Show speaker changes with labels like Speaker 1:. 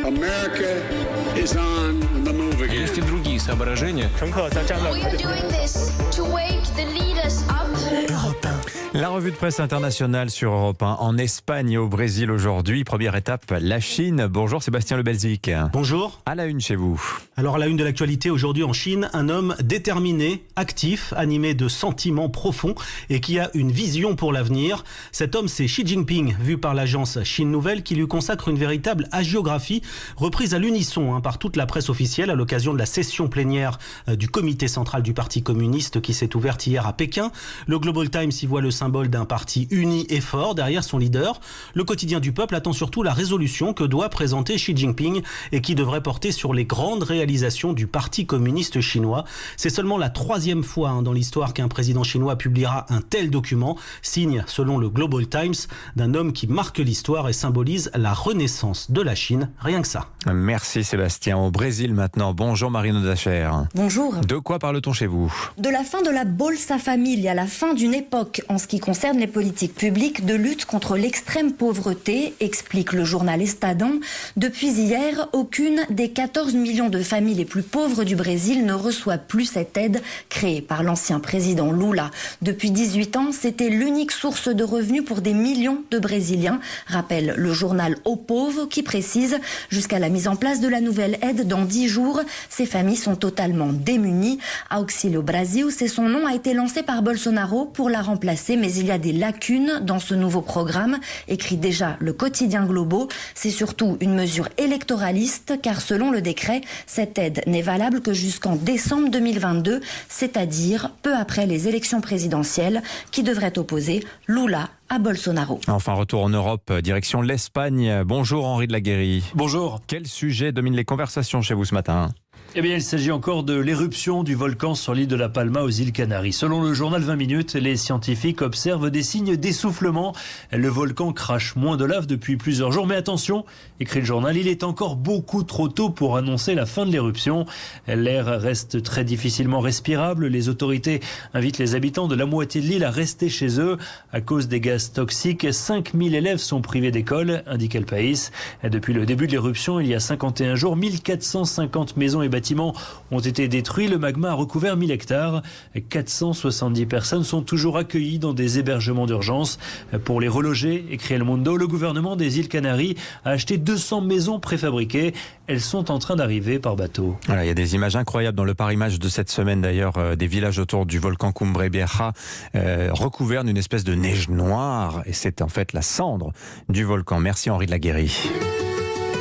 Speaker 1: America is on the move again.
Speaker 2: Есть и другие соображения.
Speaker 3: We are doing this to wake the leaders up.
Speaker 4: La revue de presse internationale sur Europe 1 en Espagne et au Brésil aujourd'hui. Première étape, la Chine. Bonjour Sébastien Le Belzic.
Speaker 5: Bonjour.
Speaker 4: À la une chez vous.
Speaker 5: Alors à la une de l'actualité aujourd'hui en Chine, un homme déterminé, actif, animé de sentiments profonds et qui a une vision pour l'avenir. Cet homme, c'est Xi Jinping, vu par l'agence Chine Nouvelle, qui lui consacre une véritable hagiographie reprise à l'unisson par toute la presse officielle à l'occasion de la session plénière du comité central du Parti communiste qui s'est ouverte hier à Pékin. Le Global Times y voit le symbole d'un parti uni et fort derrière son leader. Le quotidien du peuple attend surtout la résolution que doit présenter Xi Jinping et qui devrait porter sur les grandes réalisations du Parti communiste chinois. C'est seulement la 3e fois dans l'histoire qu'un président chinois publiera un tel document, signe, selon le Global Times, d'un homme qui marque l'histoire et symbolise la renaissance de la Chine. Rien que ça.
Speaker 4: Merci Sébastien. Au Brésil maintenant. Bonjour Marino Dacher.
Speaker 6: Bonjour.
Speaker 4: De quoi parle-t-on chez vous?
Speaker 6: De la fin de la Bolsa Família, la fin d'une époque en ce qui concerne les politiques publiques de lutte contre l'extrême pauvreté, explique le journal Estadão. Depuis hier, aucune des 14 millions de familles les plus pauvres du Brésil ne reçoit plus cette aide créée par l'ancien président Lula. Depuis 18 ans, c'était l'unique source de revenus pour des millions de Brésiliens, rappelle le journal O Povo qui précise jusqu'à la mise en place de la nouvelle aide dans 10 jours, ces familles sont totalement démunies. Auxílio Brasil, c'est son nom, a été lancé par Bolsonaro pour la remplacer, mais il y a des lacunes dans ce nouveau programme, écrit déjà le quotidien Globo. C'est surtout une mesure électoraliste, car selon le décret, cette aide n'est valable que jusqu'en décembre 2022, c'est-à-dire peu après les élections présidentielles qui devraient opposer Lula à Bolsonaro.
Speaker 4: Enfin, retour en Europe, direction l'Espagne. Bonjour Henri de la Guérie.
Speaker 7: Bonjour.
Speaker 4: Quel sujet domine les conversations chez vous ce matin ?
Speaker 7: Eh bien, il s'agit encore de l'éruption du volcan sur l'île de La Palma aux îles Canaries. Selon le journal 20 minutes, les scientifiques observent des signes d'essoufflement. Le volcan crache moins de lave depuis plusieurs jours. Mais attention, écrit le journal, il est encore beaucoup trop tôt pour annoncer la fin de l'éruption. L'air reste très difficilement respirable. Les autorités invitent les habitants de la moitié de l'île à rester chez eux. À cause des gaz toxiques, 5000 élèves sont privés d'école, indique El País. Depuis le début de l'éruption, il y a 51 jours, 1450 maisons et bâtiments ont été détruits. Le magma a recouvert 1000 hectares. 470 personnes sont toujours accueillies dans des hébergements d'urgence. Pour les reloger, écrit El Mundo, le gouvernement des îles Canaries a acheté 200 maisons préfabriquées. Elles sont en train d'arriver par bateau.
Speaker 4: Voilà, il y a des images incroyables dans le Paris-Match de cette semaine d'ailleurs, des villages autour du volcan Cumbre Vieja recouverts d'une espèce de neige noire. Et c'est en fait la cendre du volcan. Merci Henri de la Guérie.